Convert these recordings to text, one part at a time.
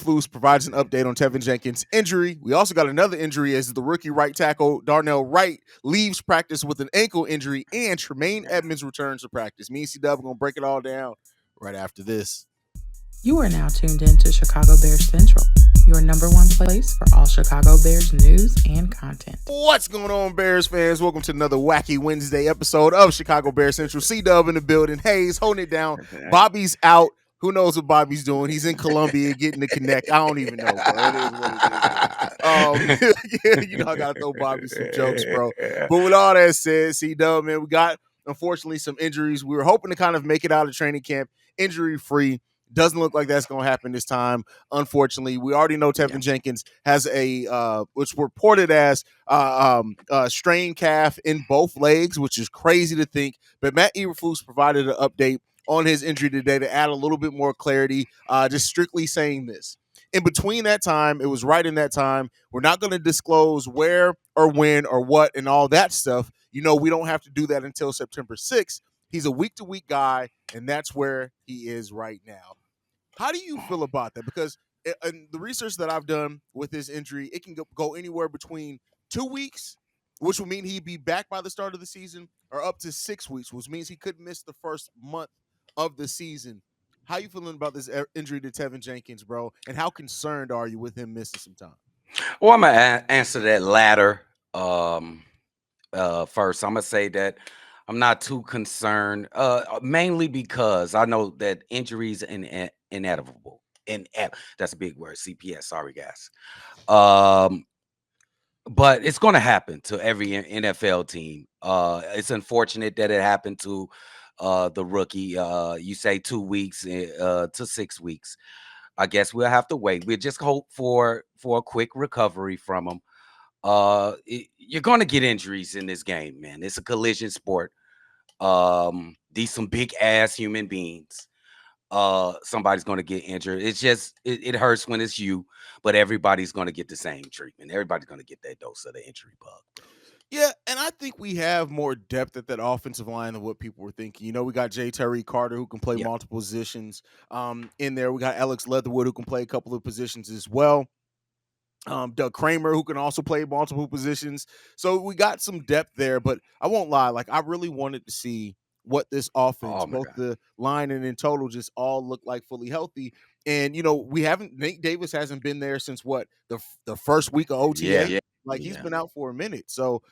Eberflus provides an update on Tevin Jenkins' injury. We also got another injury as the rookie right tackle Darnell Wright leaves practice with an ankle injury, and Tremaine Edmonds returns to practice. Me and C-Dub are going to break it all down right after this. You are now tuned in to Chicago Bears Central, your number one place for all Chicago Bears news and content. What's going on, Bears fans? Welcome to another wacky Wednesday episode of Chicago Bears Central. C-Dub in the building. Haize holding it down. Bobby's out. Who knows what Bobby's doing? He's in Colombia getting the connect. I don't even know, bro. It is what it is. Yeah, you know I gotta throw Bobby some jokes, bro. But with all that said, C-Dub, man, we got unfortunately some injuries. We were hoping to kind of make it out of training camp injury-free. Doesn't look like that's going to happen this time. Unfortunately, we already know Tevin Jenkins has a what's reported as strained calf in both legs, which is crazy to think. But Matt Eberflus provided an update on his injury today to add a little bit more clarity. Just strictly saying this. In between that time, it was right in that time. We're not going to disclose where or when or what and all that stuff. You know, we don't have to do that until September 6th. He's a week-to-week guy, and that's where he is right now. How do you feel about that? Because in the research that I've done with his injury, it can go anywhere between 2 weeks, which would mean he'd be back by the start of the season, or up to 6 weeks, which means he could miss the first month of the season. How you feeling about this injury to Tevin Jenkins, bro? And how concerned are you with him missing some time? Well, I'm going to answer that latter first. I'm going to say that I'm not too concerned, mainly because I know that injuries are inevitable. That's a big word, CPS. Sorry, guys. But it's going to happen to every NFL team. It's unfortunate that it happened to the rookie. You say 2 weeks to 6 weeks. I guess we'll have to wait. We'll just hope for a quick recovery from him. You're going to get injuries in this game, man. It's a collision sport. These some big ass human beings. Somebody's going to get injured. It's just it hurts when it's you, but everybody's going to get the same treatment. Everybody's going to get that dose of the injury bug. Yeah, and I think we have more depth at that offensive line than what people were thinking. You know, we got Tarik Carter, who can play multiple positions in there. We got Alex Leatherwood, who can play a couple of positions as well. Doug Kramer, who can also play multiple positions. So we got some depth there, but I won't lie. Like, I really wanted to see what this offense, both the line and in total, just all look like fully healthy. And, you know, Nate Davis hasn't been there since the first week of OTA. He's been out for a minute. So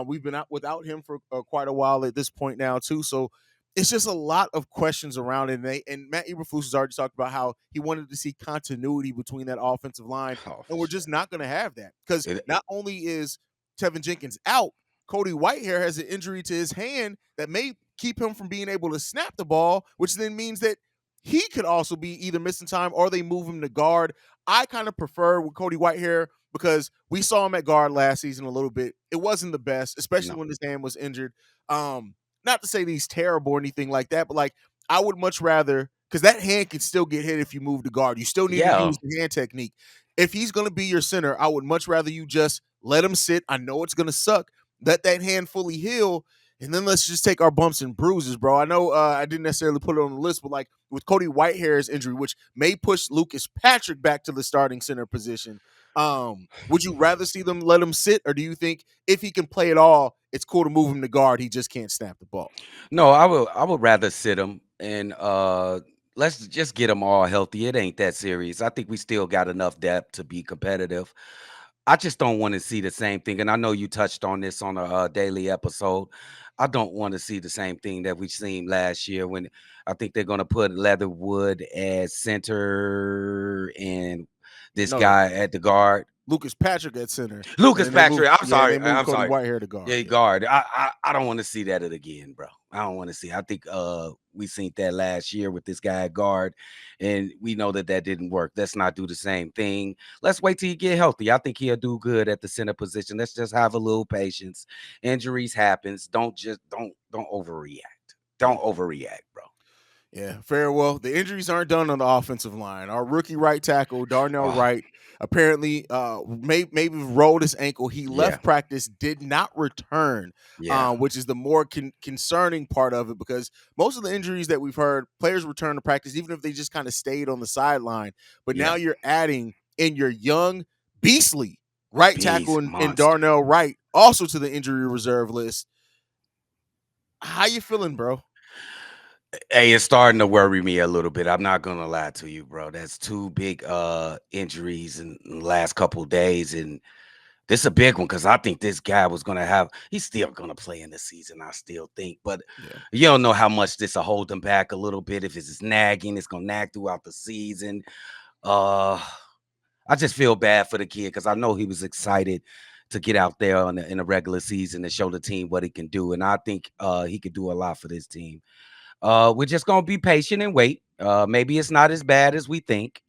we've been out without him for quite a while at this point now, too. So it's just a lot of questions around it. And Matt Eberflus has already talked about how he wanted to see continuity between that offensive line. And we're just not going to have that because not only is Tevin Jenkins out, Cody Whitehair has an injury to his hand that may keep him from being able to snap the ball, which then means that he could also be either missing time or they move him to guard. I kind of prefer with Cody Whitehair because we saw him at guard last season a little bit. It wasn't the best, especially when his hand was injured. Not to say that he's terrible or anything like that, but like I would much rather, because that hand can still get hit if you move to guard. You still need to use the hand technique. If he's going to be your center, I would much rather you just let him sit. I know it's going to suck. Let that hand fully heal, and then let's just take our bumps and bruises, bro. I know I didn't necessarily put it on the list, but like with Cody Whitehair's injury, which may push Lucas Patrick back to the starting center position, would you rather see them let him sit, or do you think if he can play it all, it's cool to move him to guard? He just can't snap the ball. No, I would rather sit him and let's just get them all healthy. It ain't that serious. I think we still got enough depth to be competitive. I just don't want to see the same thing. And I know you touched on this on a daily episode. I don't want to see the same thing that we've seen last year when I think they're going to put Leatherwood as center and this guy at the guard. Lucas Patrick at center. Lucas Patrick. I'm sorry. I'm Cody sorry. Whitehair to guard. Yeah, guard. I don't want to see that again, bro. I don't want to see. I think we seen that last year with this guy at guard, and we know that didn't work. Let's not do the same thing. Let's wait till he get healthy. I think he'll do good at the center position. Let's just have a little patience. Injuries happens. Don't overreact. Don't overreact, bro. Yeah, fair. Well, the injuries aren't done on the offensive line. Our rookie right tackle, Darnell Oh, Wright, apparently maybe rolled his ankle. He yeah, left practice, did not return, yeah, which is the more concerning part of it because most of the injuries that we've heard, players return to practice even if they just kind of stayed on the sideline. But now yeah. you're adding in your young, beastly right tackle Beast in monster. Darnell Wright also to the injury reserve list. How you feeling, bro? Hey, it's starting to worry me a little bit. I'm not gonna lie to you, bro. That's two big injuries in the last couple days, and this is a big one because I think this guy was gonna have. He's still gonna play in the season. I still think, but Yeah. you don't know how much this will hold him back a little bit. If it's just nagging, it's gonna nag throughout the season. Uh, I just feel bad for the kid because I know he was excited to get out there in the regular season and show the team what he can do, and I think he could do a lot for this team. We're just gonna be patient and wait. Maybe it's not as bad as we think.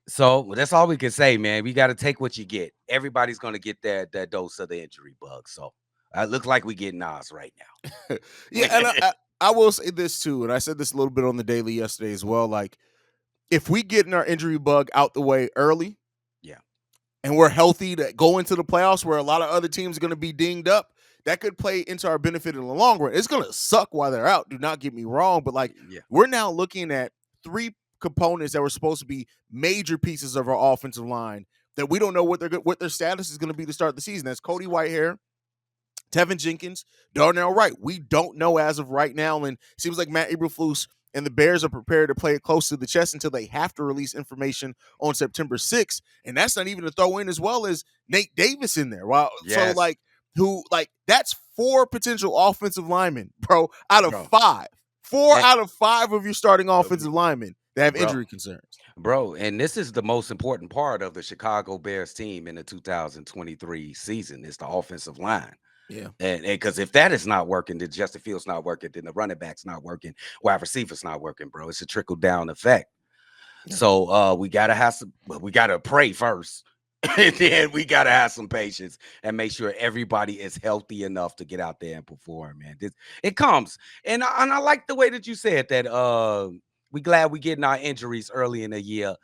So that's all we can say, man. We got to take what you get. Everybody's gonna get that dose of the injury bug. So it looks like we getting Nas right Yeah, now. and I will say this too, and I said this a little bit on the daily yesterday as well. Like, if we getting our injury bug out the way early Yeah, and we're healthy to go into the playoffs where a lot of other teams are going to be dinged up, that could play into our benefit in the long run. It's going to suck while they're out. Do not get me wrong, but like yeah, we're now looking at three components that were supposed to be major pieces of our offensive line that we don't know what their status is going to be to start the season. That's Cody Whitehair, Tevin Jenkins, Darnell Wright. We don't know as of right now, and it seems like Matt Eberflus and the Bears are prepared to play it close to the chest until they have to release information on September 6th. And that's not even to throw in as well as Nate Davis in there. Wow. So yes, like that's four potential offensive linemen, bro, out of bro, five. Four and, out of five of your starting offensive linemen that have bro, injury concerns. bro. And this is the most important part of the Chicago Bears team in the 2023 season. Is the offensive line. Yeah. And because if that is not working, then Justin Fields not working, then the running back's not working, wide receiver's not working, bro. It's a trickle down effect. Yeah. So we gotta have some. We gotta pray first, and then we gotta have some patience and make sure everybody is healthy enough to get out there and perform. Man, it comes, and I like the way that you said that. We glad we getting our injuries early in the year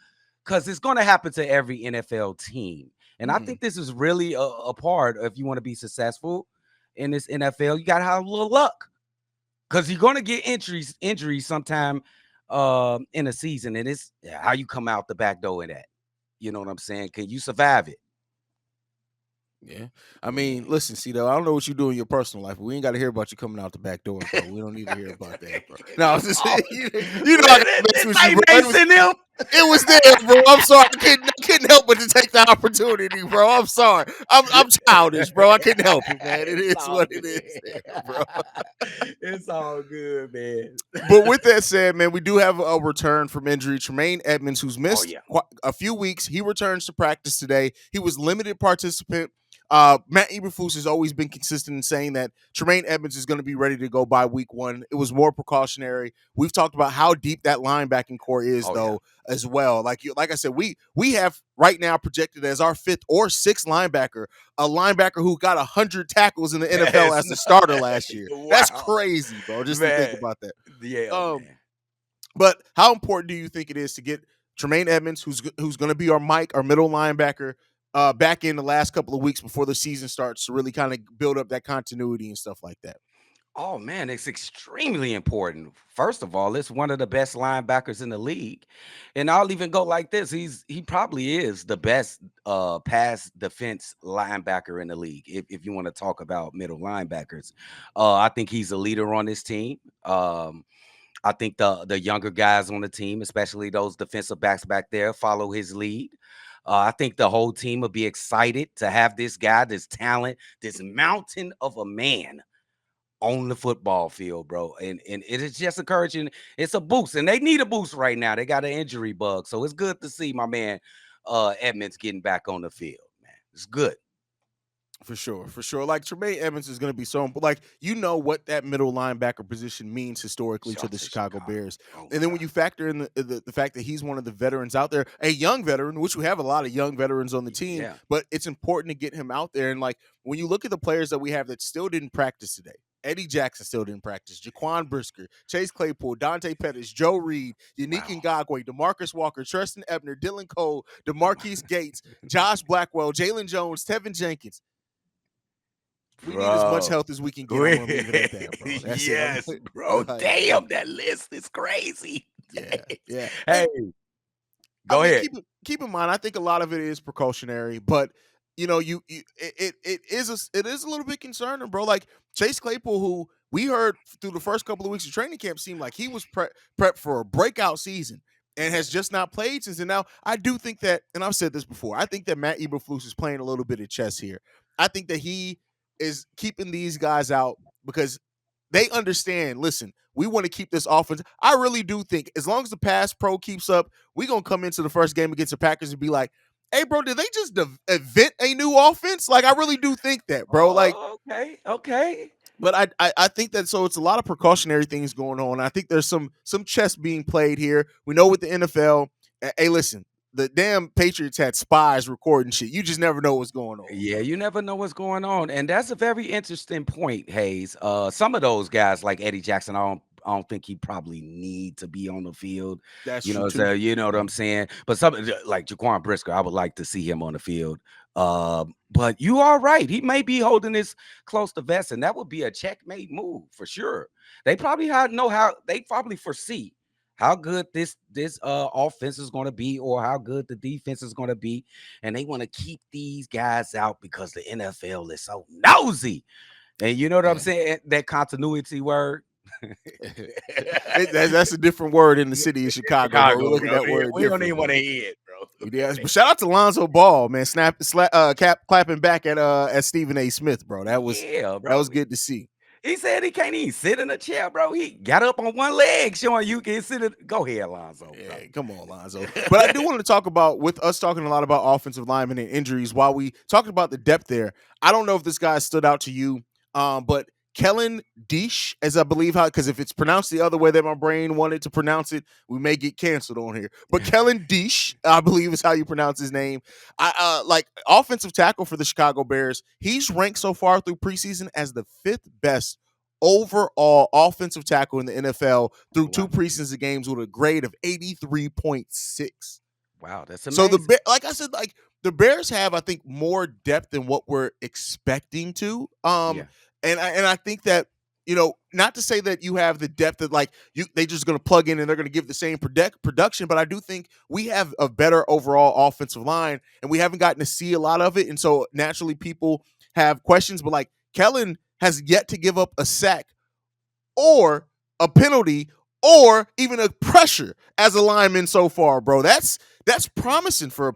because it's going to happen to every NFL team, and I Mhm. think this is really a part. If you want to be successful in this NFL, you gotta have a little luck because you're going to get injuries sometime in a season, and it's how you come out the back door in that. You know what I'm saying? Can you survive it? Yeah. I mean, Yeah. listen, C-Dub, I don't know what you do in your personal life, but we ain't got to hear about you coming out the back door, bro. We don't need to hear about that, bro. No, I was just Oh, you know I got to mess it's with you, like bro. Mason them. It was there, bro. I'm sorry. I couldn't help but to take the opportunity, bro. I'm sorry. I'm childish, bro. I couldn't help it, man. It It's is all what it is good. there, bro. It's all good, man. But with that said, man, we do have a return from injury. Tremaine Edmonds, who's Oh missed yeah. a few weeks, he returns to practice today. He was limited participant. Matt Eberflus has always been consistent in saying that Tremaine Edmonds is going to be ready to go by week one. It was more precautionary. We've talked about how deep that linebacking core is, Oh yeah. though, as well. Like I said, we have right now projected as our fifth or sixth linebacker, a linebacker who got 100 tackles in the NFL That's as a starter not, last year. That's wow, crazy, bro. Just to think man. about that. Yeah, Um, man. but how important do you think it is to get Tremaine Edmonds, who's going to be our middle linebacker, back in the last couple of weeks before the season starts to really kind of build up that continuity and stuff like that? Oh man, it's extremely important. First of all, it's one of the best linebackers in the league. And I'll even go like this. He probably is the best pass defense linebacker in the league. If you want to talk about middle linebackers. I think he's a leader on this team. I think the younger guys on the team, especially those defensive backs back there, follow his lead. I think the whole team will be excited to have this guy, this talent, this mountain of a man on the football field, bro. And it is just encouraging. It's a boost, and they need a boost right now. They got an injury bug. So it's good to see my man Edmonds getting back on the field, man. It's good. For sure, for sure. Like Tremaine Edmonds is going to be so, like what that middle linebacker position means historically to Shout the to Chicago Chicago. Bears, Oh and my then when God. you factor in the fact that he's one of the veterans out there, a young veteran, which we have a lot of young veterans on the team, Yeah. but it's important to get him out there. And like when you look at the players that we have that still didn't practice today, Eddie Jackson still didn't practice. Jaquan Brisker, Chase Claypool, Dante Pettis, Joe Reed, Yannick Wow. Ngakoue, DeMarcus Walker, Tristan Ebner, Dylan Cole, DeMarquise Gates, Josh Blackwell, Jalen Jones, Tevin Jenkins. We need as much Bro. health as we can get. I'm gonna leave it at that, bro. That's it. I'm Yes, bro. like, Damn, that list is crazy. yeah, yeah. Hey, And I go mean, ahead. keep in mind, I think a lot of it is precautionary, but it is a little bit concerning, bro. Like Chase Claypool, who we heard through the first couple of weeks of training camp, seemed like he was prepped for a breakout season and has just not played since. And now I do think that, and I've said this before, I think that Matt Eberflus is playing a little bit of chess here. I think that he is keeping these guys out because they understand. Listen, we want to keep this offense. I really do think as long as the pass pro keeps up, we're gonna come into the first game against the Packers and be like, "Hey, bro, did they just invent a new offense?" Like, I really do think that, bro. Like, Oh, okay, okay. but I think that so it's a lot of precautionary things going on. I think there's some chess being played here. We know with the NFL. Hey, listen, the damn Patriots had spies recording shit. You just never know what's going on, Yeah, bro. you never know what's going on, and that's a very interesting point, Hayes. Some of those guys like Eddie Jackson, I don't think he probably need to be on the field. That's You true know, so too. you know what I'm saying. But some like Jaquan Brisker, I would like to see him on the field. But you are right. He may be holding this close to vest, and that would be a checkmate move for sure. They probably know how. They probably foresee how good this offense is going to be, or how good the defense is going to be, and they want to keep these guys out because the NFL is so nosy. And you know what I'm Yeah. saying? That continuity word. That's a different word in the city of Chicago, bro. We Chicago, look at bro. that word We don't even want differently. to hear it, bro. Yes, but shout out to Lonzo Ball, man. Clapping back at Stephen A. Smith, bro. Yeah, That bro. was good to see. He said he can't even sit in a chair, bro. He got up on one leg, showing you can sit in. Go ahead, Alonzo, bro. Yeah, come on, Lonzo. But I do want to talk about, with us talking a lot about offensive linemen and injuries, while we talked about the depth there, I don't know if this guy stood out to you, but Kellen Dish, as I believe how, because if it's pronounced the other way that my brain wanted to pronounce it, we may get canceled on here. But Kellen Dish, I believe is how you pronounce his name. I like offensive tackle for the Chicago Bears. He's ranked so far through preseason as the fifth best overall offensive tackle in the NFL through two Wow. preseason games with a grade of 83.6. Wow, that's So amazing. like I said, like the Bears have, I think, more depth than what we're expecting to. Yeah. And I think that, not to say that you have the depth that like they just going to plug in and they're going to give the same production, but I do think we have a better overall offensive line, and we haven't gotten to see a lot of it, and so naturally people have questions. But like Kellen has yet to give up a sack or a penalty or even a pressure as a lineman so far, bro. That's promising for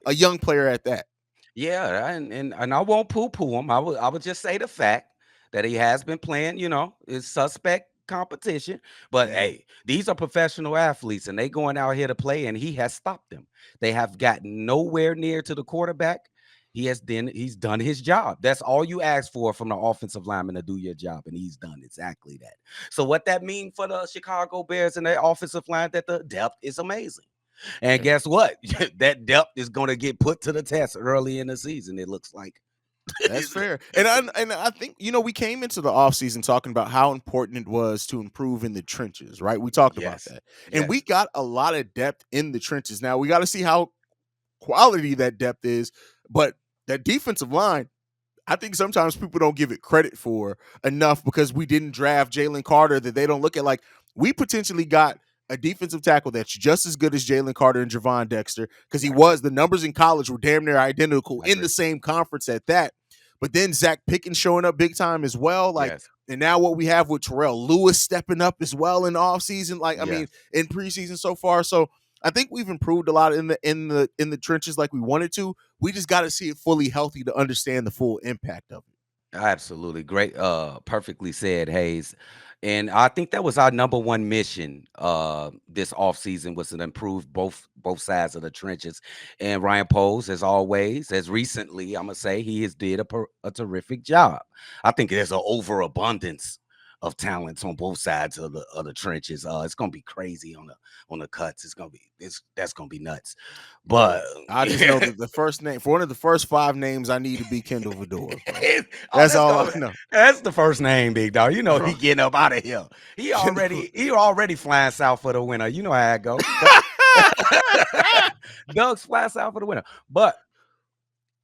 a young player at that. Yeah, and I won't poo-poo him. I would just say the fact that he has been playing, is suspect competition. But Mhm. hey, these are professional athletes and they going out here to play, and he has stopped them. They have gotten nowhere near to the quarterback. He's done his job. That's all you ask for from the offensive lineman, to do your job, and he's done exactly that. So what that means for the Chicago Bears and their offensive line, that the depth is amazing. And Yeah. guess what? That depth is going to get put to the test early in the season, it looks like. That's fair. And I think, we came into the offseason talking about how important it was to improve in the trenches, right? We talked about Yes. that. And we Yes. got a lot of depth in the trenches. Now we got to see how quality that depth is, but that defensive line, I think sometimes people don't give it credit for enough because we didn't draft Jalen Carter, that they don't look at like we potentially got a defensive tackle that's just as good as Jalen Carter and Javon Dexter, because I agree. the numbers in college were damn near identical I in the agree. same conference at that. But then Zach Pickens showing up big time as well. Like, Yes. and now what we have with Terrell Lewis stepping up as well in the offseason, like I mean, Yes. in preseason so far. So I think we've improved a lot in the trenches like we wanted to. We just got to see it fully healthy to understand the full impact of it. Absolutely. Great. Perfectly said, Hayes. And I think that was our number one mission this offseason, was to improve both sides of the trenches. And Ryan Poles, as always, as recently, I'm gonna say, he has did a terrific job. I think there's an overabundance of talents on both sides of the trenches. It's gonna be crazy on the cuts. That's gonna be nuts. Bro, But I just know that the first name for one of the first 5 names I need to be Kendall Vidor, bro. oh, That's all I know. that's the first name, big dog. You know he Bro, getting up out of here. He Kendall. already flying south for the winner. You know how it go. Doug's flying south for the winner. But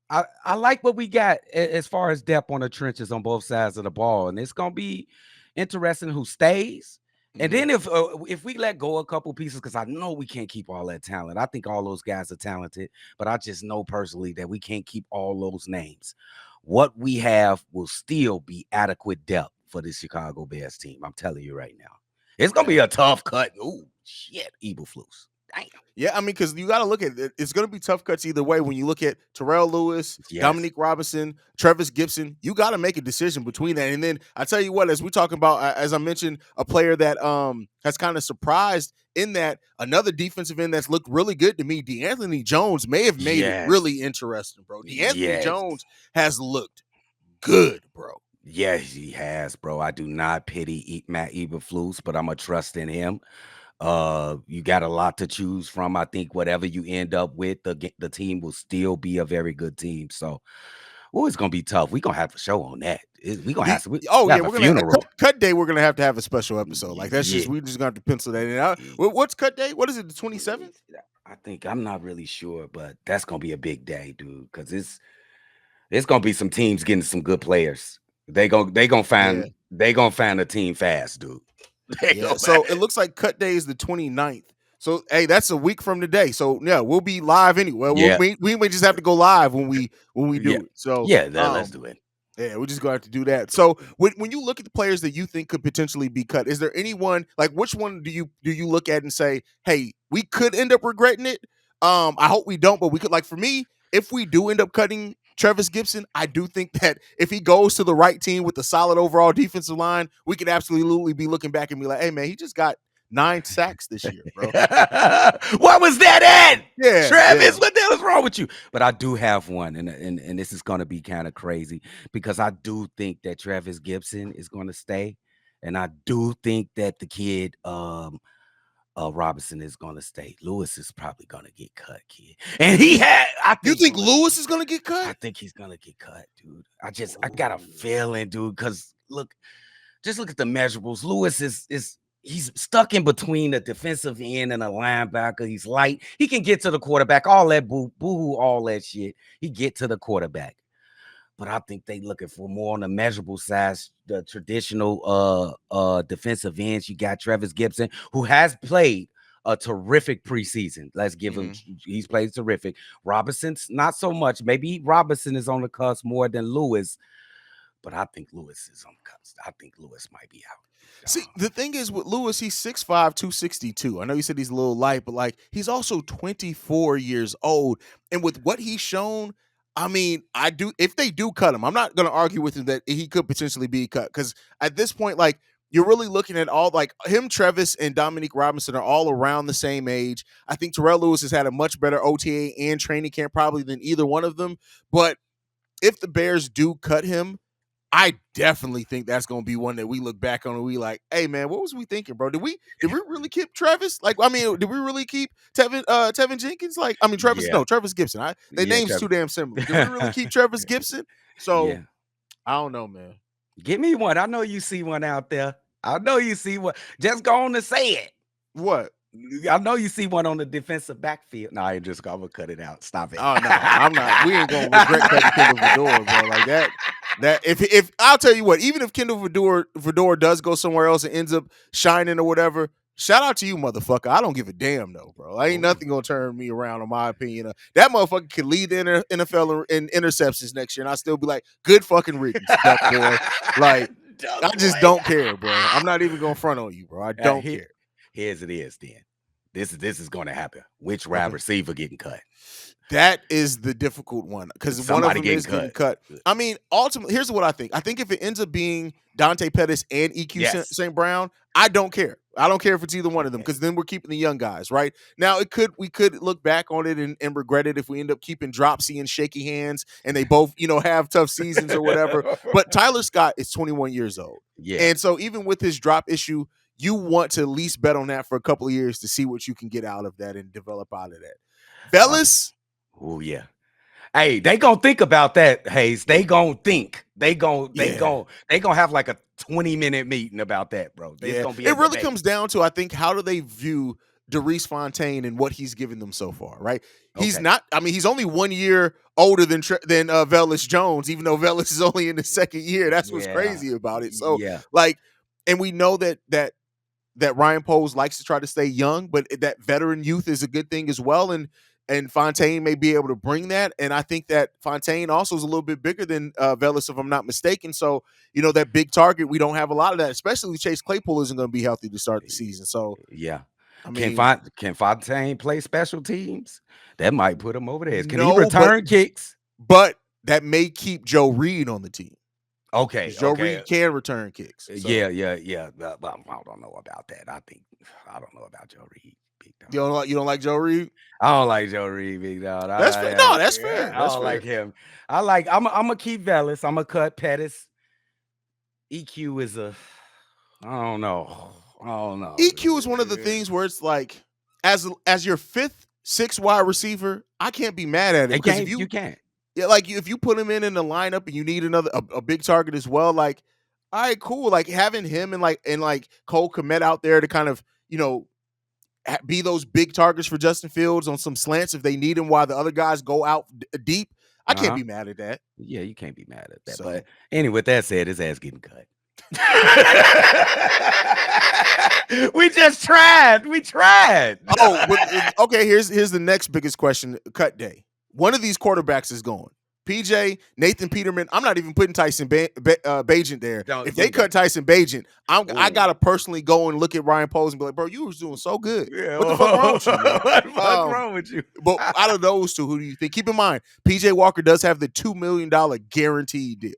I like what we got as far as depth on the trenches on both sides of the ball, and it's gonna be interesting who stays. And then if we let go a couple pieces, because I know we can't keep all that talent. I think all those guys are talented, but I just know personally that we can't keep all those names. What we have will still be adequate depth for the Chicago Bears team. I'm telling you right now, it's gonna be a tough cut. Ooh, shit, Eberflus. Damn. Yeah, I mean, because you got to look at it. It's going to be tough cuts either way. When you look at Terrell Lewis, Yes. Dominique Robinson, Travis Gibson, you got to make a decision between that. And then I tell you what, as we talking about, as I mentioned, a player that has kind of surprised in that another defensive end that's looked really good to me, DAnthony Jones may have made it really interesting, bro. DAnthony Jones has looked good, bro. Yeah, he has, bro. I do not pity Matt Eberflus, but I'm a trust in him. You got a lot to choose from. I think whatever you end up with, the team will still be a very good team. So, it's gonna be tough. We're gonna have a show on that. We're gonna have to. We're gonna cut day. We're gonna have a special episode. Like that's Yeah. we're just gonna have to pencil that in. What's cut day? What is it? The 27th? I think I'm not really sure, but that's gonna be a big day, dude. Because it's gonna be some teams getting some good players. They gonna find a team fast, dude. Yeah, so it looks like cut day is the 29th. So hey, that's a week from today. So yeah, we'll be live anyway. We may just have to go live when we do it. So let's do it. Yeah, we're just gonna have to do that. So when you look at the players that you think could potentially be cut, is there anyone like which one do you look at and say, hey, we could end up regretting it? I hope we don't, but we could. Like for me, if we do end up cutting Travis Gibson, I do think that if he goes to the right team with a solid overall defensive line, we could absolutely be looking back and be like, hey man, he just got 9 sacks this year, bro. What was that at? Yeah, Travis, what the hell is wrong with you? But I do have one, and this is going to be kind of crazy because I do think that Travis Gibson is going to stay, and I do think that the kid Robinson is going to stay. Lewis is probably going to get cut, kid. And you think Lewis is going to get cut? I think he's going to get cut, dude. I got a feeling, dude, because just look at the measurables. Lewis he's stuck in between a defensive end and a linebacker. He's light. He can get to the quarterback. All that boo-hoo, all that shit. He get to the quarterback. But I think they looking for more on the measurable side, the traditional defensive ends. You got Travis Gibson, who has played a terrific preseason. Let's give him. He's played terrific. Robinson's not so much. Maybe Robinson is on the cusp more than Lewis. But I think Lewis is on the cusp. I think Lewis might be out. See, the thing is with Lewis, he's 6'5", 262. I know you said he's a little light, but like he's also 24 years old. And with what he's shown, I mean, if they do cut him, I'm not going to argue with him that he could potentially be cut. Because at this point, like, you're really looking at all, like, him, Travis, and Dominique Robinson are all around the same age. I think Terrell Lewis has had a much better OTA and training camp probably than either one of them. But if the Bears do cut him, I definitely think that's going to be one that we look back on and we like, hey man, what was we thinking, bro? Did we really keep Travis? Like, I mean, did we really keep Tevin Jenkins? Like, I mean, Travis Gibson. Their names too damn similar. Did we really keep Travis Gibson? So I don't know, man. Give me one. I know you see one out there. I know you see one. Just go on and say it. What? I know you see one on the defensive backfield. No, I'm gonna cut it out. Stop it. Oh no, I'm not. We ain't gonna regret cutting Kendall Vidor, bro. Like that. That if I'll tell you what, even if Kendall Vidor does go somewhere else and ends up shining or whatever, shout out to you, motherfucker. I don't give a damn though, bro. Ain't nothing gonna turn me around, in my opinion. That motherfucker could lead the NFL in interceptions next year, and I still be like, good fucking riddance, duck boy. Like, I just don't care, bro. I'm not even gonna front on you, bro. I don't care. Here's it is then. This is going to happen. Which wide receiver getting cut? That is the difficult one because one of them is getting cut. I mean, ultimately, here's what I think. I think if it ends up being Dante Pettis and EQ St. Brown, I don't care. I don't care if it's either one of them because then we're keeping the young guys, right? Now, we could look back on it and regret it if we end up keeping Dropsy and Shaky Hands and they both, have tough seasons or whatever. But Tyler Scott is 21 years old. Yeah. And so even with his drop issue, you want to at least bet on that for a couple of years to see what you can get out of that and develop out of that. Velus, Oh yeah. Hey, they gonna think about that, Haize. They gonna think. They yeah. gonna have like a 20-minute meeting about that, bro. It's Yeah, gonna be a it really debate. comes down to, I think, how do they view Darius Fontaine and what he's given them so far, right? He's Okay. not. I mean, he's only 1 year older than Velus Jones, even though Velus is only in the second year. That's what's Yeah. crazy about it. So, Yeah. like, and we know that Ryan Poles likes to try to stay young, but that veteran youth is a good thing as well. And Fontaine may be able to bring that. And I think that Fontaine also is a little bit bigger than Velus, if I'm not mistaken. So, that big target, we don't have a lot of that, especially Chase Claypool isn't going to be healthy to start the season. So, Yeah. I mean, Can Fontaine play special teams? That might put him over there. Can he no, return kicks? but that may keep Joe Reed on the team. Okay. Joe Reed can return kicks. So. Yeah. But I don't know about that. I don't know about Joe Reed. Big dog. You don't like Joe Reed? I don't like Joe Reed, big dog. That's fair. No, that's fair. I don't like him. I'm gonna keep Velus. I'm gonna cut Pettis. EQ is I don't know. EQ is one of the things where it's like, as your fifth, sixth wide receiver, I can't be mad at it, because if you can't. Yeah, like if you put him in the lineup and you need another a big target as well, like, all right, cool. Like having him and Cole Kmet out there to kind of be those big targets for Justin Fields on some slants if they need him, while the other guys go out deep. I can't be mad at that. Yeah, you can't be mad at that. So. But anyway, with that said, his ass getting cut. We just tried. We tried. Okay. Here's the next biggest question: cut day. One of these quarterbacks is going. PJ, Nathan Peterman. I'm not even putting Tyson Bagent there. If they cut Tyson Bagent, I gotta personally go and look at Ryan Poles and be like, bro, you was doing so good. Yeah, what the fuck wrong with you? What the fuck wrong with you? But out of those two, who do you think? Keep in mind, PJ Walker does have the $2 million guaranteed deal.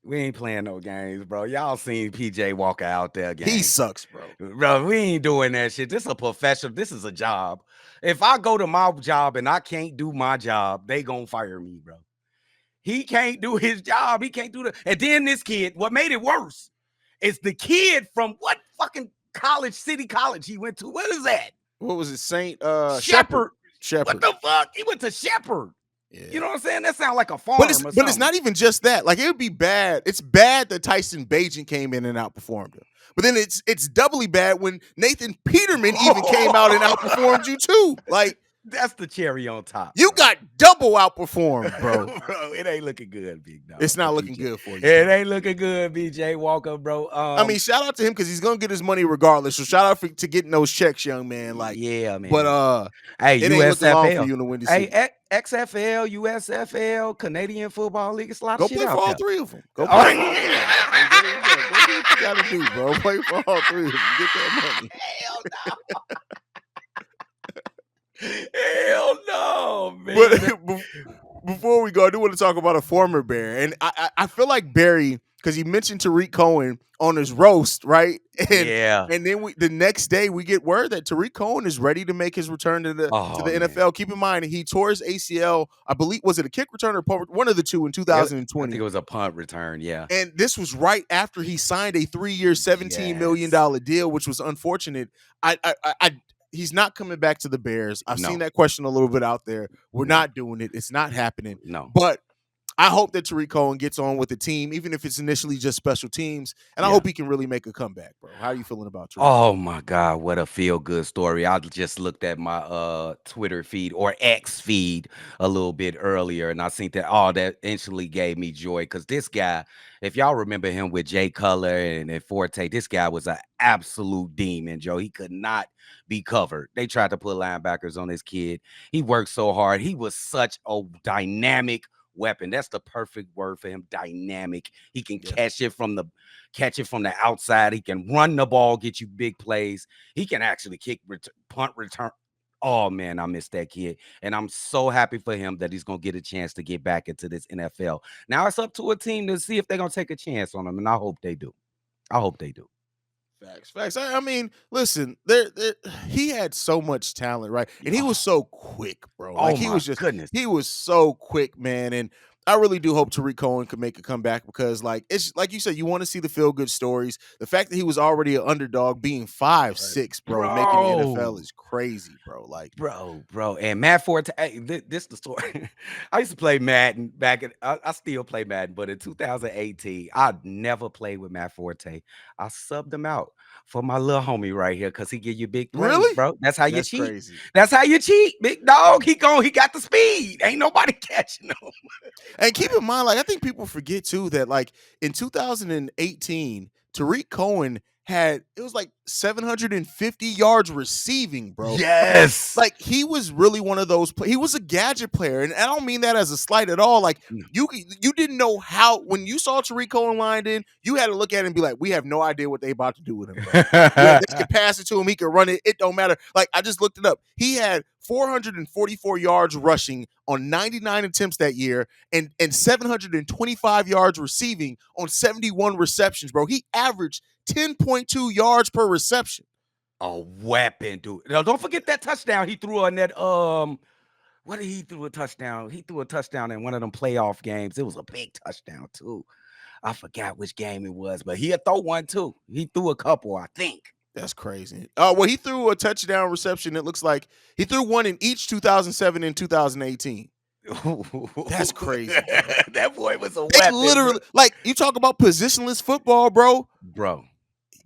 We ain't playing no games, bro. Y'all seen PJ Walker out there again. He sucks, bro. Bro, we ain't doing that shit. This is a professional. This is a job. If I go to my job and I can't do my job, they gonna fire me, bro. He can't do his job. He can't do and then this kid, what made it worse is the kid from what fucking city college he went to. What is that? What was it? St. Shepherd. Shepherd. What the fuck? He went to Shepherd. Yeah. You know what I'm saying? That sounds like a farm. But it's not even just that. Like, it would be bad. It's bad that Tyson Bagent came in and outperformed him. But then it's doubly bad when Nathan Peterman even came out and outperformed you too. Like, that's the cherry on top. You got double outperformed, bro. Bro, it ain't looking good, big dog. It's not looking good for you. It ain't looking good, BJ Walker, bro. I mean, shout out to him because he's gonna get his money regardless. So shout out to getting those checks, young man. Like, yeah, man. But hey, it ain't looking long for you in the windy season. Hey, XFL, USFL, Canadian Football League. It's a lot of shit play out for all there. three of them. Go play. Go do what you gotta do, bro. Play for all three of them. Get that money. Hell no. Hell no, man. But before we go, I do want to talk about a former Bear. And I feel like Barry, because he mentioned Tarik Cohen on his roast, right? And, yeah. And then the next day we get word that Tarik Cohen is ready to make his return to the NFL. Man. Keep in mind, he tore his ACL, I believe, was it a kick return or punt? One of the two in 2020. I think it was a punt return, yeah. And this was right after he signed a 3-year, $17 million deal, which was unfortunate. He's not coming back to the Bears. I've seen that question a little bit out there. We're not doing it. It's not happening. No. But I hope that Tarik Cohen gets on with the team, even if it's initially just special teams. And I hope he can really make a comeback, bro. How are you feeling about Tarik? Oh, my God. What a feel-good story. I just looked at my Twitter feed or X feed a little bit earlier, and I seen that instantly gave me joy because this guy, if y'all remember him with Jay Cutler and Forte, this guy was an absolute demon, Joe. He could not be covered. They tried to put linebackers on this kid. He worked so hard. He was such a dynamic weapon. That's the perfect word for him. Dynamic. He can catch it from the outside. He can run the ball, get you big plays. He can actually kick, punt, return. Oh man, I miss that kid. And I'm so happy for him that he's gonna get a chance to get back into this NFL. Now it's up to a team to see if they're gonna take a chance on him, and I hope they do. Facts. I mean, listen, he had so much talent, right? And he was so quick, bro. Like, he was so quick, man. And I really do hope Tarik Cohen can make a comeback because, like, it's like you said, you want to see the feel good stories. The fact that he was already an underdog, being 5'6", bro, making the NFL is crazy, bro. Like, bro, and Matt Forte. Hey, this the story. I used to play Madden back in. I still play Madden, but in 2018, I never played with Matt Forte. I subbed him out for my little homie right here because he give you big plays, really, bro. That's how you that's cheat. crazy. That's how you cheat, big dog. He got the speed. Ain't nobody catching him. And keep in mind, like, I think people forget too that, like, in 2018, Tarik Cohen it was like 750 yards receiving, bro. Yes. Like, he was really one of those. He was a gadget player, and I don't mean that as a slight at all. Like, you didn't know how, when you saw Tarik Cohen lined in, you had to look at it and be like, we have no idea what they about to do with him, bro. They could pass it to him, he could run it. It don't matter. Like, I just looked it up. He had 444 yards rushing on 99 attempts that year, and 725 yards receiving on 71 receptions, bro. He averaged 10.2 yards per reception. A weapon, dude. Now, don't forget that touchdown he threw on that. What did he threw a touchdown? He threw a touchdown in one of them playoff games. It was a big touchdown too. I forgot which game it was, but he'll throw one too. He threw a couple, I think. That's crazy. Well, he threw a touchdown reception. It looks like he threw one in each 2007 and 2018. That's crazy, bro. That boy was a weapon. Literally, like, you talk about positionless football, bro.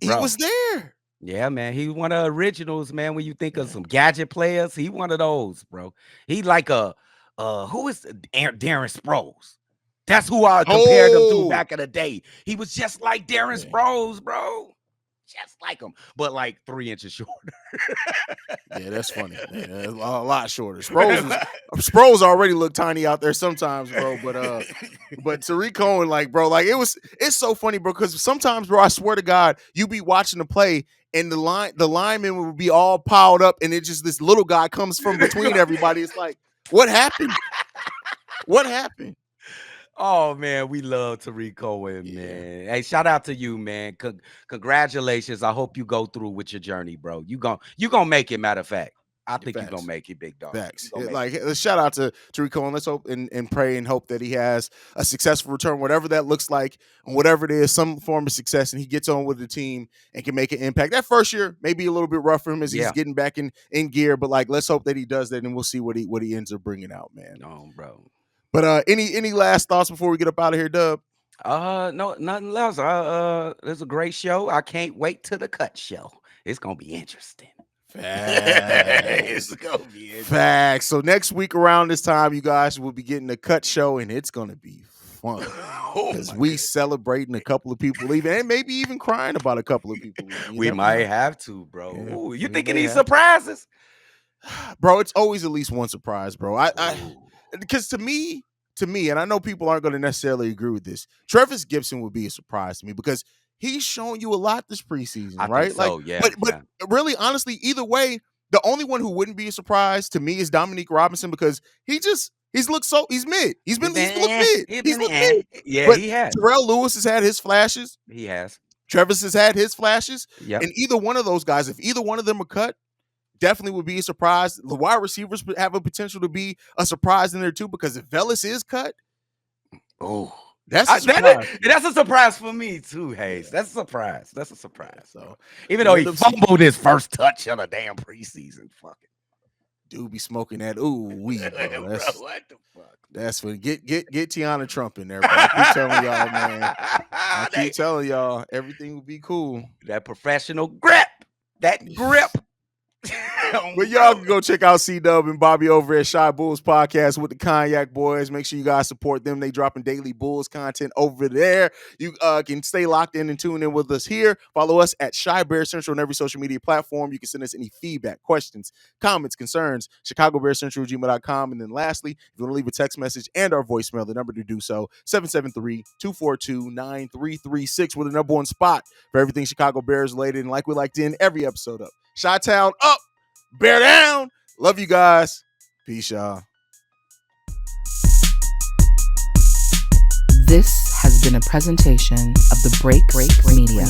He was there. Yeah, man. He one of the originals, man. When you think of some gadget players, he one of those, bro. He like who is Darren Sproles? That's who I compared him to back in the day. He was just like Darren Sproles, bro. Just like him, but like 3 inches shorter. Yeah, that's funny. Man. A lot shorter. Sproles already look tiny out there sometimes, bro. But Tarik Cohen, like, bro, like, it's so funny, bro, because sometimes, bro, I swear to God, you be watching the play and the linemen will be all piled up, and it just this little guy comes from between everybody. It's like, what happened? What happened? Oh, man, we love Tarik Cohen, man. Hey, shout out to you, man. Congratulations. I hope you go through with your journey, bro. You gonna make it, matter of fact. I think you're going to make it, big dog. Facts. Like, shout out to Tarik Cohen. Let's hope and pray and hope that he has a successful return, whatever that looks like, and whatever it is, some form of success, and he gets on with the team and can make an impact. That first year may be a little bit rough for him as he's getting back in gear, but, like, let's hope that he does that, and we'll see what he ends up bringing out, man. No, bro. But any last thoughts before we get up out of here, Dub? No, nothing else. It's a great show. I can't wait to the cut show. It's gonna be interesting. Facts. Facts. So next week around this time, you guys will be getting the cut show, and it's gonna be fun because we celebrating a couple of people leaving, and maybe even crying about a couple of people leaving. We might have to, bro. Yeah, ooh, you thinking these surprises? Bro, it's always at least one surprise, bro. Because to me, and I know people aren't going to necessarily agree with this, Travis Gibson would be a surprise to me because he's shown you a lot this preseason, right? Think so, yeah. But really, honestly, either way, the only one who wouldn't be a surprise to me is Dominique Robinson because he's mid. He's looked mid. Yeah, but he has. Terrell Lewis has had his flashes. He has. Travis has had his flashes. Yep. And either one of those guys, if either one of them are cut, definitely would be a surprise. The wide receivers have a potential to be a surprise in there too, because if Velus is cut, that's a surprise. That's a surprise for me too, Haize. That's a surprise. That's a surprise. So even though he fumbled his first touch on a damn preseason, fuck it. Dude be smoking that what the fuck? That's what get Tiana Trump in there, bro. I keep telling y'all, man. I keep telling y'all, everything will be cool. That professional grip. That grip. But y'all can go check out C-Dub and Bobby over at Shy Bulls Podcast with the Cognac Boys. Make sure you guys support them. They dropping daily Bulls content over there. You can stay locked in and tune in with us here. Follow us at Shy Bear Central on every social media platform. You can send us any feedback, questions, comments, concerns, ChicagoBearCentral@gmail.com. And then lastly, if you want to leave a text message and our voicemail, the number to do so, 773-242-9336. We're the number one spot for everything Chicago Bears related. And like we like to end every episode up, Chi-Town up, Bear down. Love you guys. Peace, y'all. This has been a presentation of the Break Media.